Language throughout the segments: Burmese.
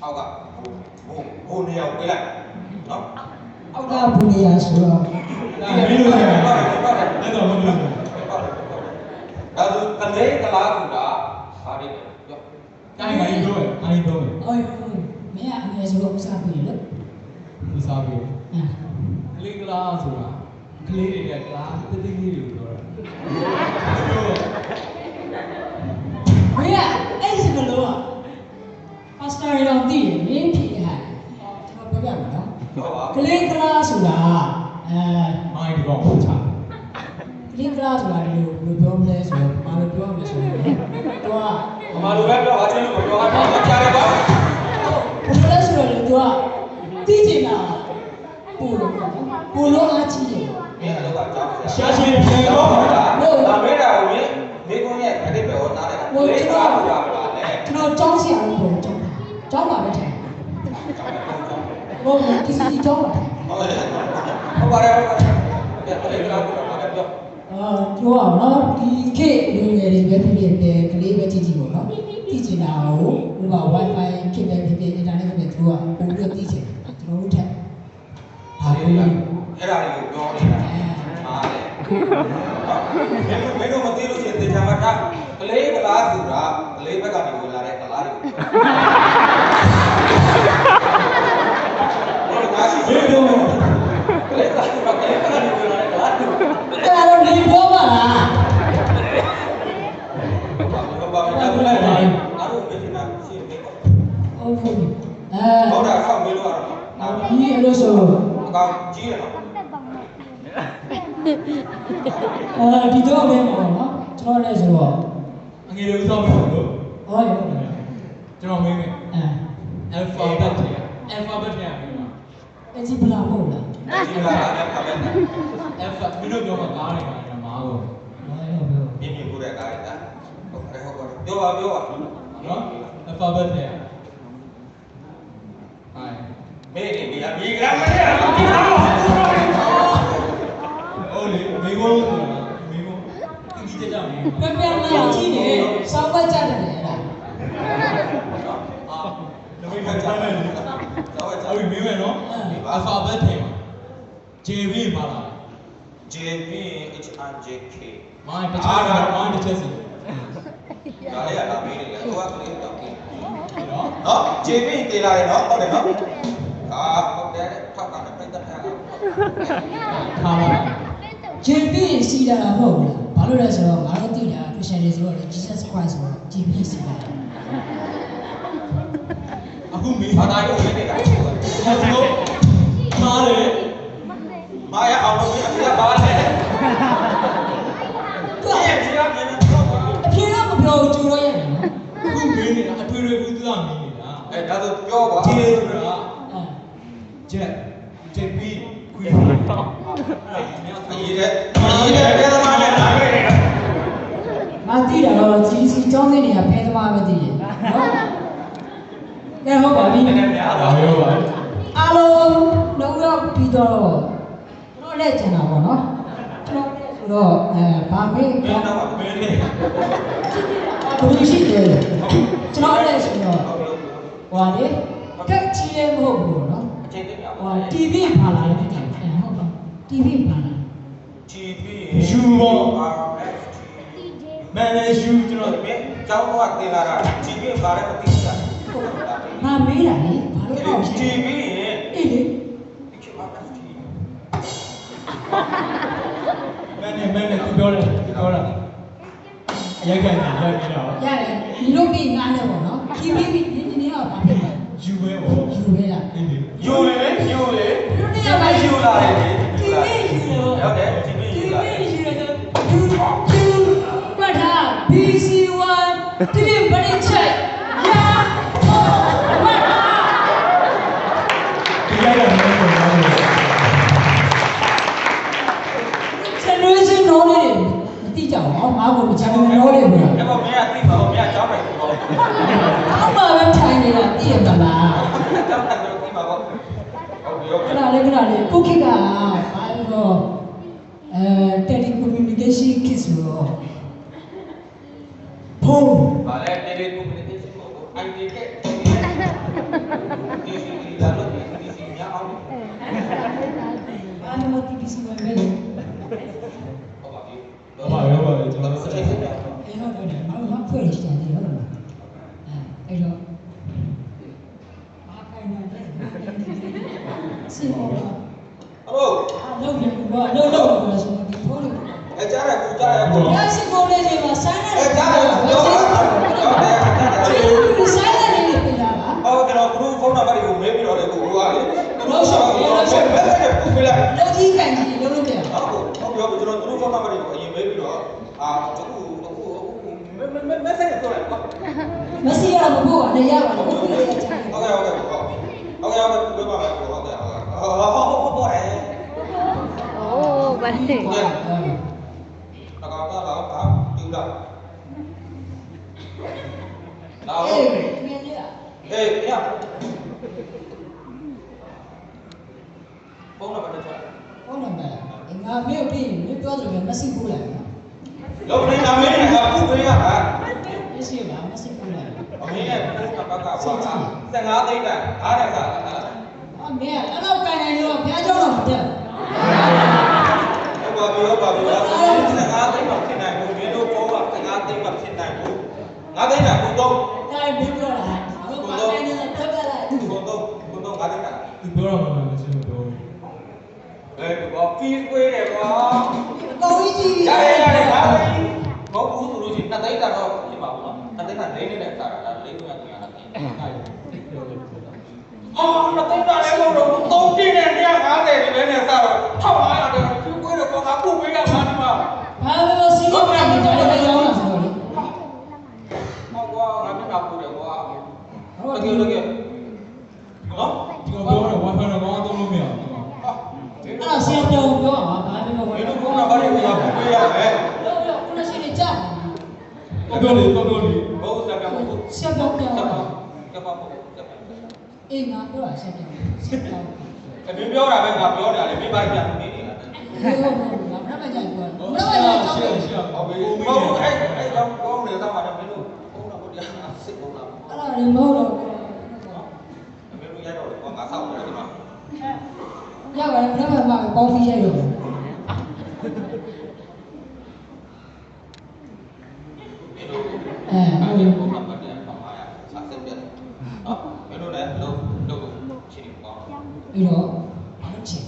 အောက်ကဘိုးနေရောက်ပေးလိုက်နော်အောက်ကဘူနေရဆိုတော့ဒါမင်းတို့ကလည်းတော့မလို့ဒါဆိုကလေးကလားဆိုတာဘာတွေပြောတိုင်းတိုင်းပြောမယ်အားကြီးပြောမယ်အော်မင်းအငယ်ဆိုတော့ဥစားပြီလို့ဥစားပြီကလေးကလားဆိုတာကလေးတွေနဲ့ကလားတိတိလေးတွေကိုပြောတာမင်းအဲ့စကလုံးอ่ะပါစတာရီတော်တည်ရမင်းဖြစ်ရကျွန်တော်ပြောပြမယ်နော်ကလေးကလားဆိုတာမိုင်းဒီကောင်ဟုတ်ချာကလေးကလားဆိုတာဒီလိုပြောမလဲဆိုတော့ဘာလို့ပြောမလဲဆိုတော့သူကဘာလို့ပဲပြောအချင်းလို့ပြောတာကြားရပါဘယ်လိုလဲဆိုတော့သူကသိချင်တာပို့လို့ပို့လို့အားကြီးတယ်မင်းကတော့ကြောက်ရှာရှင်းပြေတော့ဒါမေးတာကိုမိကုန်းရဲ့ခရစ်ပဲဟောသားတယ်လေးကားလို့ရပါလေကျွန်တော်ကြောင်းစရာလို့ပြောကြောင်းပါပဲထိုင်ဟုတ်ဒီစီကြောင်းပါဟုတ်ပါတယ်ဟုတ်ပါတယ်ကလေးကားလို့ပြောပြောအောင်နော်ဒီခေတ်လူငယ်တွေပဲဖြစ်ဖြစ်ကလေးပဲကြည့်ကြည့်ပေါ့နော်သိချင်တာကိုဟိုက Wi-Fi ဖြစ်ပဲဖြစ်ဖြစ် internet ဖြစ်ဖြစ်သူကပုံပြီးသိချင်ကျွန်တော်တို့ထက်ဟာလေအဲ့ဒါတွေကိုပြောနေတာဟာလေမင်းတို့မသိလို့ရှိရင်တေချာမထားကလေးကလားဆိုတာကလေးဘက်ကနေဝင်လာတဲ့ကလားတွေဟုတ်လားရှိသေးတယ်ကလေးကလားဆိုတာကလေးဘက်ကနေဝင်လာတဲ့ကလားတွေအဲ့ဒါတော့ဒီပြောပါလားဘာမှမလုပ်လိုက်ပါဘူးအားလုံးပြနေတာရှိနေတယ်ဟုတ်ဟုတ်ဟုတ်တာဆောက်ပြီးလို့ရတော့ဒီအဲ့လိုဆိုအကောင်ကြီးတယ်နော်ဒီတော့ပဲပေါ့နော်ကျွန်တော်လည်းဆိုတော့အငယ်လေးဥစားဖို့လို့ဟုတ်ရောကျွန်တော်မင်းမယ်alphabet ထဲမင်းပါအဲ့ဒီဘလာမဟုတ်လားဒီကalphabet alphabet မင်းတို့ပြောမှာကားနေမှာမားကိုမြင်မြင်ပို့တဲ့ကားတွေလားဟုတ်တယ်ဟုတ်ပါတယ်ပြောပါနော် alphabet ထဲဟိုင်မေးနေပြီအမိကမရဘူးဒီကောင်ဟုတ်လေမိကုန်းဆိုတာမိကုန်းဒီကြကြမင်းပြပြလေးကြည့်နေစောင်းပတ်ကြတယ်အဲ့ဒါအာတမိတ်ကကြားလိုက်တယ်အဲ့ဒီမင်းမယ်နော် alphabet ထဲမှာ JB ပါလား JB HRJK မိုင်းတစ်ချက်စီဒါလေးကလာမေးနေတယ်ဟိုကလေးတော့ပြီနော် JB တေးလာတယ်နော်ဟုတ်တယ်နော်ဟုတ်တယ်ထောက်တာနဲ့ပြတ်တက်တာထားပါJB စီးတာမဟုတ်ဘူးဘာလို့လဲဆိုတော့ငါတို့သိတာ Christian တွေဆိုတော့ Jesus Christ ဆိုတော့ JB စီးတာအခုမင်းဘာသာရေးဝင်နေတာဟုတ်လို့မားလေမာရအောင်လို့ပြရပါလေသူရဲ့ပြရမြင်နေတော့အပြေတော့မပြောကြိုးတော့ရတယ်နော်အခုမင်းနေတာအထွေထွေကူးသားမင်းနေတာဒါဆိုပြောပါကျေးဆိုတာJB ခွေးတော့အေးတဲ့တဲ့သမားနဲ့လာခဲ့တယ်ငါသိတာတော့ GC ကျောင်းစဉ်တွေကဖဲသမားပဲသိတယ်နော်ဟုတ်ပါပြီနည်းနည်းများပါပြောပါအားလုံးလုံးဝပြီးတော့ကျွန်တော်လည်းကျန်တာပေါ့နော်ကျွန်တော်လည်းဆိုတော့ဘာမေးဘယ်တော့မှမင်းနေဘယ်လိုရှိတယ်ကျွန်တော်လည်းဆိုတော့ဟွာလေကက်ချီလည်းမဟုတ်ဘူးနော်အချိန်သိများဟွာ TV ပါလာတယ်ဖြစ်တယ်ဟုတ်ပါ TV ပါလာ TV ယူဘောမန်လေးယူကျွန်တော်မင်းကျောင်းကတင်လာတာ TV ပါတဲ့မသိဘူးလားငါမေးတာလေဘာလို့တော့ရှိ TV ရဲ့အေးလေမန်လေးသူပြောတယ်ရိုက်ကန်တယ်ရိုက်ပြီးတော့ရတယ်ဒီလိုပြီးငါလည်းပေါ့နော် TV နည်းတော့ဘာဖြစ်လဲယူပဲပေါ့ယူပဲလားယူလေတို့နေရာမှာယူလာတယ် TV ယူလို့ဟုတ်တယ် TV ယူလာတယ်ယူလို့ယူဘာသာ BC1 TV ဘယ်နဲ့ချက်ရာဘာသာဒီရတယ်မင်းတို့ဘာလို့generation နော်လေမသိကြဘူးငါ့ကိုမချမ်းမနော်လေဘူးအဲ့တော့မင်းကသိပါဦးမင်းကကျောင်းပဲပေါ့အောက်မှာပဲထိုင်နေတာသိရမလားကျောင်းတယ်သိပါပေါ့ဟုတ်ပြီဟုတ်ပြီခဏလေးခုခေတ်ကဘာလို့ telecommunication ခေတ်ဆိုတော့ဖုန်းဗာလဲ telecommunication ကို IT က TTC ဝင်ပဲ ဟုတ်ပါပြီ ဟုတ်ပါရောပါလေကျွန် တော် တော် တော် စိ စိ တ် တ် ဆ ဆက် က် တာ တာ အဲ့တော့တော့ငါတို့ကဖွဲ့နေတယ်ဟုတ်လားအဲ့တော့ဘာခိုင်းနေလဲစီမောဟုတ် လုံးနေဘာလုံးလို့ဆိုတော့ဒီဖုန်းလေး အဲကြားရကူကြားရကူ ။ဒါစီကိုလေးတွေမှာဆိုင်းနေ အဲကြားရပြောတာပြောတယ် ဒီဆိုင်းနေနေပြီလား ဟုတ်ကျွန်တော်ဘုဖုန်းနံပါတ်တွေကိုမေးပြီးတော့လေကိုကလေသူတို့ရှောင်းပြီးတော့ဆက်လက်လက်ပူပေးလိုက် ။လုံးကြီးခံကြီးလုံးလုံးတယ် ဟုတ်ပြောကျွန်တော်သူတို့ဖုန်းနံပါတ်တွေကိုအရင်မေးပြီးတော့အခုမက်ဆေ့ချ်တော့လိုက်ကွာ ။မစီရမဖို့ကနေရပါဘူး။ဟုတ်ကဲ့ဟုတ်ကဲ့ ဟုတ်ကဲ့ပြောပါမယ်ဟုတ်တယ်ဟုတ်တယ်ဟုတ်တယ်Oh, balik. တကားပါတူတာလာ ။ ဟုတ် မြင်လေးလား အေးရဖုန်းနံပါတ်တစ်ချက် ။ဟုတ်လား။ငါမေ့ပြီးမပြောတယ်မစီဘူးလား လုံးနေနာမည်နဲ့ကခုပေးရတာ ။မစီပါမစီဘူးလား အမေနဲ့ဖုန်းနံပါတ်ကဘာ15သိန်းတန်းအားရစား ။အမေအဲ့တော့ကန်နေတော့ဘုရားကျောင်းတော့မတက် ဟုတ်ပါပြီ15သိန်းမှဖြစ်နိုင်ဘူးမင်းတို့ဖုန်းက15သိန်းမှဖြစ်နိုင်ဘူး9သိန်းတာကိုတော့ ။ဒါမင်းပြောတာ။ဟုတ်ပါကန်နေတော့တက်ကြလိုက် ကိုတော့9သိန်းတာ သူပြောရမှာမစင်းတော့ ဘာဖီးကွေးတယ်ကွာ ။ကောင်းကြီးကြီး ရတယ်ဒါပဲမဟုတ်ဘူးဆိုလို့ရှိရင်2သိန်းတာတော့ဖြစ်ပါဘူးနော်2သိန်းတာလိမ့်နေတဲ့စားတာဒါလိမ့်နေတာတူရတာအဲ့အော်2သိန်းတာလည်းမဟုတ်တော့3တင်းနဲ့150ဒီပဲနဲ့စားတော့1500တယ်ဖီးကွေးတယ်ကွာငါပုတ်ပေးရမှာဒီမှာ ။ဘာလို့စီလို့ပြန်ကြတယ်လည်းရောင်းလာဆိုတော့လေ ဟောကွာငါမျက်နှာပူတယ်ကွာ ။ဟုတ် တ ကဲ့ ကယ်တကယ်နော် ဒီကပြောတော့ Wi-Fi တော့ကောင်းတော့လို့မရဘူး အဲ့ဒါဆရာပြောပြောပါဘာလို့ ဘယ်လိုဖုန်းနံပါတ်တွေကိုငါပို့ပေးရမလဲ လို့ခုနရှိနေကြ တော်လေးတော်လေး ဘုတ်စက်ကဘုတ် ဆရာပြောပြော စက်ကကပ်ပါဘုတ်စက်ပါ အေးငါပြောတာဆရာပြောဆရာပြော အမေပြောတာပဲငါပြောတာလေမိဘပြန်နေနေတာ ဟုတ်ငါမမကြိုက်ပြော ဟုတ် မ ရှ မ က် ကြိုက် ရှက် တော့ ရှက် ဟုတ်ပြီဟုတ်အဲ့ကြောင့်ကောင်းနေတာမှတော့မင်းတို့ဘုန်းတော်ဘုရားစစ်ကုန်လာ အဲ့ဒါလည်းမဟုတ်တော့ အမေတို့ရတော့လေကွာငါစောင့်နေတယ်ဒီမှာ ရပါတယ်မမမပေါင်းပြီးရိုက်တော့ မင်းတို့အဲ့ဒီဘုန်းတော်ဘာတရားပါရဆက်ဆက်ပြတယ်နော်မင်းတို့လည်းလုံးချင်ကောင်း ပြီးတော့ဘာလို့ချင်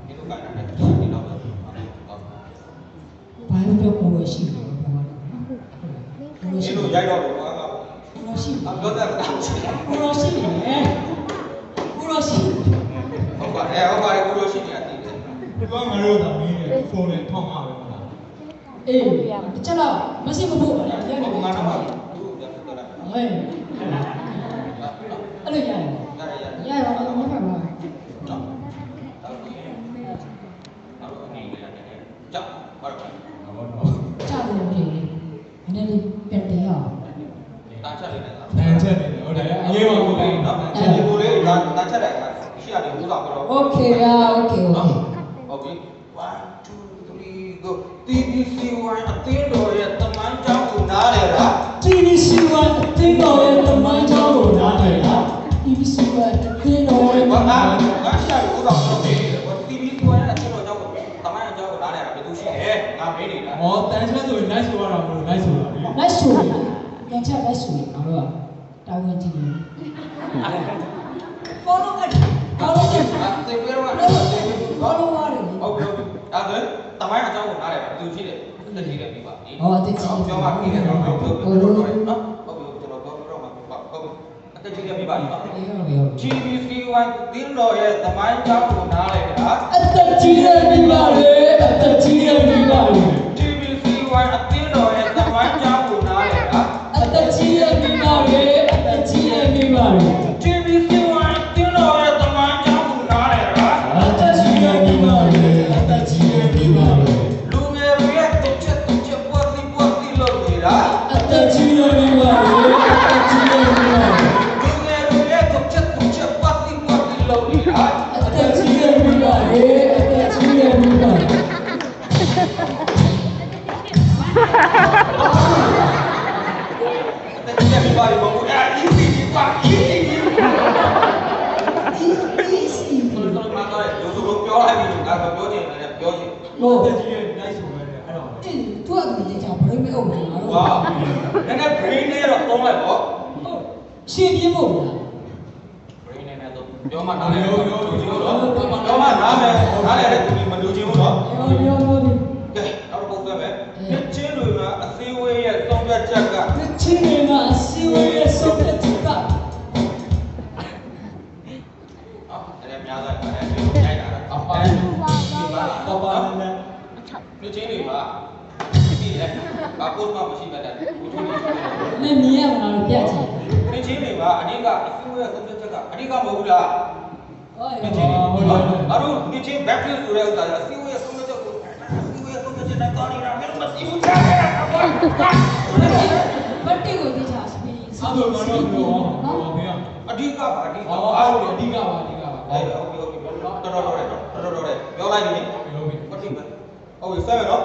မင်းတို့ကလည်းဒီတော့တော့ ဘာလို့ပြောကိုယ်ရှိတယ်ဘာလို့ မင်းတို့ရိုက်တော့ကွာက ကိုယ်ရှိ အပြောတာကောင်းချင် ကိုယ်ရှိတယ်ကိုယ်ရှိ ဟုတ်ပါတယ်ဟုတ်ပါတယ်ကိုလိုရှိနေတာတည်တယ် ဒီကငါတို့တော့မင်းရဲ့ဖုန်းနဲ့ထောင်းမှာပဲမလား အေးချက်တော့မရှိမဖို့ပါလေရ ဘု နေ ငါ မှာ တော့ဘူးပြန်ပြောတာ ဟဲ့အဲ့လိုရတယ် ရရ ရတော့မဖတ်ပါ နော်တော့ဒီနောက်အနေနဲ့ကြောက်ဘာလို့ ဟုတ်တော့ ချလို့ဖြစ်နေနည်းလေးပြန်တင်ရအောင် တာချက်လေးနဲ့ တန်ချက်နေတယ်ဟုတ်တယ်အရေးပါဘူးလေ နော်ဒီကိုလေးတာချက်လိုက်တာရှိရတယ်ဥစားပြီးတော့ โอเคอ่ะโอเคโอเค ဟုတ်ပြီ1 2 3 go TBC1 အသင်းတော်ရဲ့တမိုင်းကြောင်းကိုနားလေတာ TBC1 အသင်းတော်ရဲ့တမိုင်းကြောင်းကိုနားတယ်လား TBC1 အသင်းတော်ရဲ့ ဘာသာငါရှာလို့ဥစားတော့နေတယ် TBC1 ရဲ့အသင်းတော်ကြောင်းကိုတမိုင်းကြောင်းကိုနားလေတာဘယ်သူရှိလဲငါမေးနေတာ ဟောတန်ချက်ဆိုရင် nice ဆိုရတာမလို့ nice ဆိုတာလေ လက်ဆူပြန်ချက်လက်ဆူငါတို့ကတာဝန်ကြည့်နေဘောလုံးကဘောလုံးက သေပြေတော့ ဘောလုံးရတယ် ဟုတ်ပြီဟုတ်ပြီအဲ့ဒါတမိုင်းအကြောင်းကိုနားလေတာဘယ်သူရှိလဲတတိလည်းပြီးပါ ဟောတိတ်ကြီး ပြောပါပြီးတယ်နော်ဟုတ်ပြီဟုတ်ပြီနော်ဟုတ်ပြီကျွန်တော်ပြောတော့မှာဟုတ်ပြီအတက်ကြီးလည်းပြီးပါပြီနော် အေးဟုတ်ပြီဟုတ်ပြီ GBC1 တင်းတော်ရဲ့သမိုင်းကြောင်းကိုနားလေတာ အသက်ကြီးရပြီပါလေအသက်ကြီးရပြီပါလေ GBC1 အတင်းတော်ရဲ့သမိုင်းကြောင်းကိုနားလေတာ အသက်ကြီးရပြီပါလေအသက်ကြီးရပြီပါလေ GBC1 တင်းတော်ရဲ့သမိုင်းကြောင်းကိုနားလေတာ အသက်ကြီးရပြီပါလေအသက်ကြီးရပြီပါလေ လူငယ်တွေရဲ့တစ်ချက်ပွားစီလုပ်နေတာ အသက်ကြီးရပြီပါလေအသက်ကြီးရပြီပါလေ လူငယ်တွေရဲ့တစ်ချက်ပွားစီလုပ်နေတာ အသက်ကြီးရပြီပါလေအသက်ကြီးရပြီပါလေ အတက်ကြီးလည်းပြီးပါပြီဘုရား easy ပါ easy ဒီစီ တော်တော်မှတော့လူစုလို့ပြောလိုက်ပြီငါပြောချင် လုံးလိုက်ပေါ့ ဟုတ်ရှင်းပြဖို့လား ဘယ်နေနေတော့ပြောမှနားလဲပြောမှနားမယ်နားလဲတဲ့သူမလူချင်းဘူးနော် ရောဒီ ကဲနောက်တစ်ပုဒ်ဆက်မယ်နှစ်ချင်းတွေမှာအစည်းအဝေးရဲ့သုံးဖြတ်ချက်က ချင်းနေမှာအစီဝေးရဲ့ဆုံးဖြတ်ချက်က နော်အဲ့ဒါများလိုက်အဲ့ဒါရိုက်တာအပန်းတော့ပါနဲ့နှစ်ချင်းတွေမှာဒီလေဘာပို့မှမရှိပဲတဲ့ဘူးချင်းတွေ မင်းမြင်ရမလားပြချင် နှစ်ချင်းတွေမှာအဓိကအစည်းအဝေးရဲ့သုံးဖြတ်ချက်ကအဓိကမဟုတ်ဘူးလား ဟုတ် နှစ်ချင်းတွေငါတို့နှစ်ချင်း back to ဆိုတဲ့ဥစ္စာအစည်းအဝေးရဲ့သုံးဖြတ်ချက်ကိုအစည်းအဝေးရဲ့သုံးဖြတ်ချက်နဲ့တောင်းနေတာမျိုးမသိဘူးကြားခဲ့တာ ဘတ်တီကိုသိချာစပင်း အဲ့လိုတော့ပြောဗျာ အဓိကပါအဓိက အော် အား အဲ့ လုံး လိုအဓိကပါအဓိကပါ အဲ့ဟုတ်ပြီဟုတ်ပြီတော်တော်ပြောလိုက်ပြီဟုတ်ပြီဟုတ်ပြီဆက်ရနော်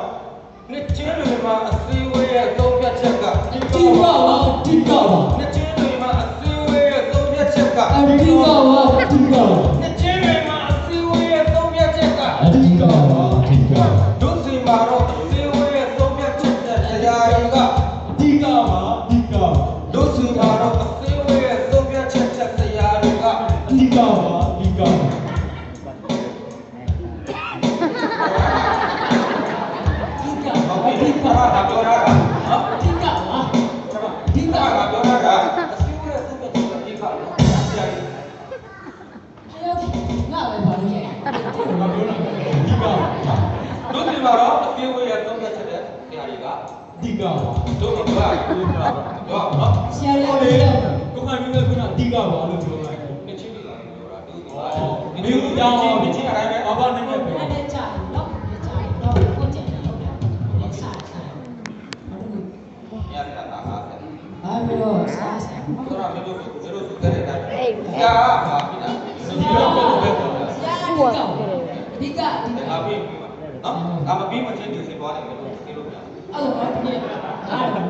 နှစ်ချင်းတွေမှာအစည်းအဝေးရဲ့သုံးဖြတ်ချက်က ဒီပါပါဒီပါပါ နှစ်ချင်းတွေမှာအစည်းအဝေးရဲ့သုံးဖြတ်ချက်က အဒီပါပါဒီပါပါ နှစ်ချင်းတွေမှာအစည်းအဝေးရဲ့သုံးဖြတ်ချက်က အဒီပါပါဒီပါ ဒုစီမှာတော့အစည်းအဝေးရဲ့သုံးဖြတ်ချက်တဲ့တရားတွေက အဓိကပါအဓိက ဒုစီမှာတော့အစည်းအဝေးရဲ့သုံးဖြတ်ချက်တဲ့တရားတွေကအ ဓိကပါအဓိက ဒီက ဟုတ်ပြီဒီကဘာပြောတာကနော် ဒီကပါ ဒီကဘာပြောတာကအစည်းအဝေးရဲ့သုံးဖြတ်ချက်ဒီကနော်တရားတွေ ငါပဲပါလို့ရတယ် ဘာပြောတာလဲအဓိက ဒုတိယမှာတော့အပြေးဝေးရသုံးဖြတ်ချက်တဲ့တရားတွေက အဓိကပါ တို့မပြောရဘူးပြောအောင်နော် ဆရာ ဟုတ် လေး လေ ပြော ကိုခိုင်ပြီးတော့ခုနအဓိကပါလို့ပြောလိုက် နှစ်ချင်းတွေကပြောတာတို့ မင်းတို့ကြောင်း နှစ်ချင်းအတိုင်းပဲ ဘာဘာနဲ့နဲ့ပဲ အဲ့ဒါကြာတော့ကြာတော့ဟုတ်တယ်ဟုတ်တယ်ဆာဆာ ရတာတာဟာတယ် ဘာလို့ဆာဆာ ဆိုတော့မင်းတို့ဆိုကြတဲ့အတိုင်းကြာပါပြီလား ဒီတော့ပဲပဲပြောတာ ဆရာဒီက ငါပြီးပြီနော်ငါမပြီးမချင်းဒီစီသွားတယ်လို့သိလို့ပြ အဲ့လိုပါပြည့်အားရ ကဲ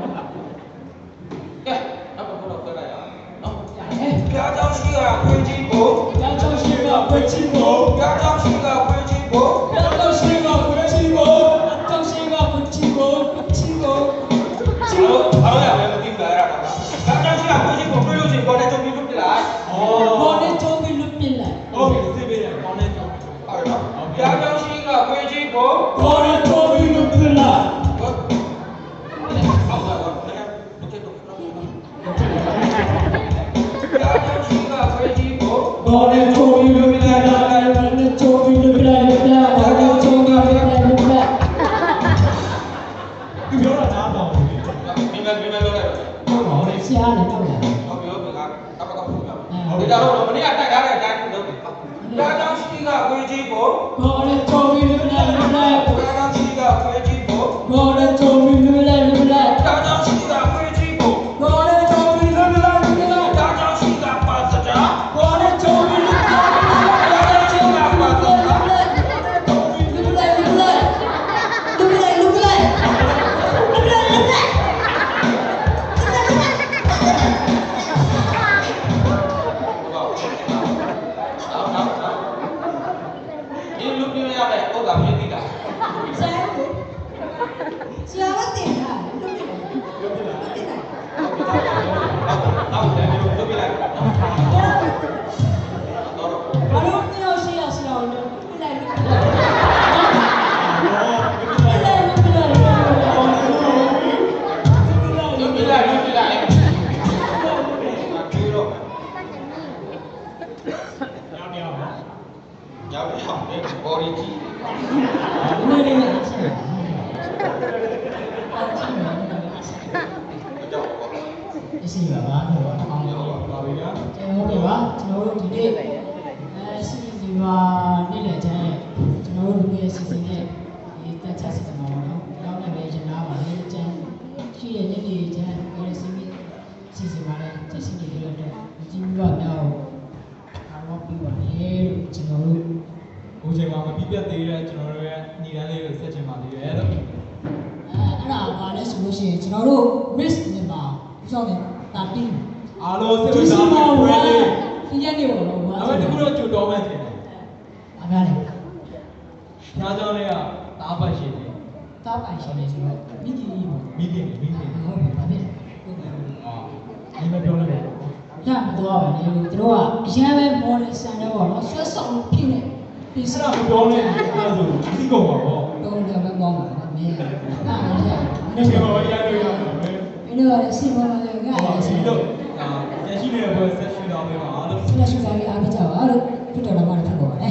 နောက်တော့ပြောလိုက်ရအောင်နော် တယ် ပြားကြောင့်ရှိတာခွေးကြီးကို ကျောင်းချောင်းရှိကဝဲချီကို ပြားကြောင့်ရှိတာခွေးကြီးကို ကျောင်းရှိကဝဲချီကိုကျောင်းရှိကဝဲချီကိုချီကို ချီလို့ဘာလို့ရလဲမသိဘူးလားအဲ့ဒါပြားကြောင့်ရှိတာခွေးကြီးကိုတွေ့လို့ရှိရင်ပေါ်တဲ့ချုပ်ပြီးလွတ်ပြလိုက် ဘောနဲ့ချုံးပြီးလွတ်ပြလိုက် ဟုတ်ပြီသိပြီကောင်းနေတော့ ဟုတ်နော်ပြားကြောင့်ရှိတာခွေးကြီးကို ဘောနဲ့တိုးပြီးလို့ပြလာ ဟုတ်ပါတော့လည်းမချက်တော့ပြားကြောင့်ရှိတာခွေးကြီးကို ဘောနဲ့တိုးပြီးလို့ပြလာ ဘောနဲ့ချုံးပြီးလွတ်ပြလိုက်ဘောနဲ့ချုံးပြီးလွတ်ပြလိုက် သူပြောတာနားတော့ဘူး မိမလို့လိုက် ဟုတ်ပါဘူး ဆရာလည်းတော့ရတယ် ဟုတ်ပြီဟုတ်ပြီကတော့ဖူးပြဒီကြတော့မနေ့ကတိုက်ထားတဲ့အတိုင်းလုပ်တယ်ပြားကြောင့်ရှိတာခွေးကြီးကို ဘောနဲ့ချုံးပြီးလွတ်ပြလိုက် ပြားကြောင့်ရှိတာခွေးကြီးကို ဘောနဲ့ချုံးပြီးလွတ်ပြလိုက် ပြားကြောင့်ရှိတာခွေးကြီးကို ဘောနဲ့ချုံးပြီးလွတ်ပြလိုက် ပြားကြောင့်ရှိတာပါစတာ ဘောနဲ့ချုံးပြီးလွတ်ပြလိုက် ပြားကြောင့်ရှိတာပါစတာ လွတ်ပြလိုက်ဒီလူပြရမယ်ဟုတ်ကပြည့်တည်တာ ဆရာကတင်တာလွတ်ပြလိုက် နောက်လည်းလူပြလိုက်တော့ ဘာလို့တယောက်ရှိရဆရာကိုလွတ်ပြလိုက်လွတ်ပြလိုက်လူပြလိုက်လူပြလိုက်ကျူတော့ ညောင်းညောင်းပါ ရောက်ရောက်နေဘော်ဒီကြီး ဘယ်လိုလဲဆရာ ကြောက်ပေါ့ အစီပါဘာလို့အောင်လို့ ပါပြီဗျာ ကျွန်တော်တို့ပါကျွန်တော်တို့ဒီနေ့စီစီပါနေ့လည်ကျရင်ကျွန်တော်တို့ရဲ့စီစီနဲ့ဒီတက်ချက်စီမှာပေါ့နော်။နောက်လည်းပဲရနာပါလေကျန်ရှိတဲ့နေ့နေ့ကျန်ဒီစီစီပါလည်းတက်စီတွေလို့တော့ဒီလိုတော့တော့အားလုံးပြီးပါလေလို့ကျွန်တော်တို့ ဘုံချိန်မှာမပြီးပြတ်သေးတဲ့ကျွန်တော်တို့ရဲ့ညီတန်းလေးကိုဆက်ချင်ပါသေးတယ်လို့ အဲ့ဒါပါလဲဆိုလို့ရှိရင်ကျွန်တော်တို့ risk မြန်မာဥဆောင်နေတာတီး အားလုံးစိတ်ဝင်စားဖို့ပွဲလေး ဒီရက်နေ့ပေါ့နော် ဒါပေမဲ့ဒီခုတော့ကြိုတော်မှန်းတယ် အားများတယ် ။ညာကြောင်းလေးကတားပတ်ရှင်နေ တားပိုင်ရှင်နေဆိုတော့မိကြီးပေါ့ မိခင်မိခင် ဟုတ်ပြီပါပြီ ။ ဒီမဲ့ပြောလိုက်တယ် ရမတော့ပါနဲ့လို့သူတို့ကအရန်ပဲမော်တယ်ဆန်တော့ပေါ့နော်ဆွဲဆောင်ဖြစ်နေဒီစ ဆ ရာ ရာမပြောနဲ့အဲ့ဒါဆိုသိကုန်ပါတော့ တော့လည်းမကောင်းပါနဲ့မင်းအဲ့ဒါလည်း ဒီကတော့ရရရရမယ် အဲ့တော့စီပေါ်လာတယ်က ဟောစီတော့ကျန်ရှိနေတဲ့ဘက်ဆက်ရှိတော့ပဲပါလို့ ဖလက်ရှိစားပြီးအားပေးကြပါလို့ပြတော်တော်မှလည်းဖြစ်ပေါ်ပါလေ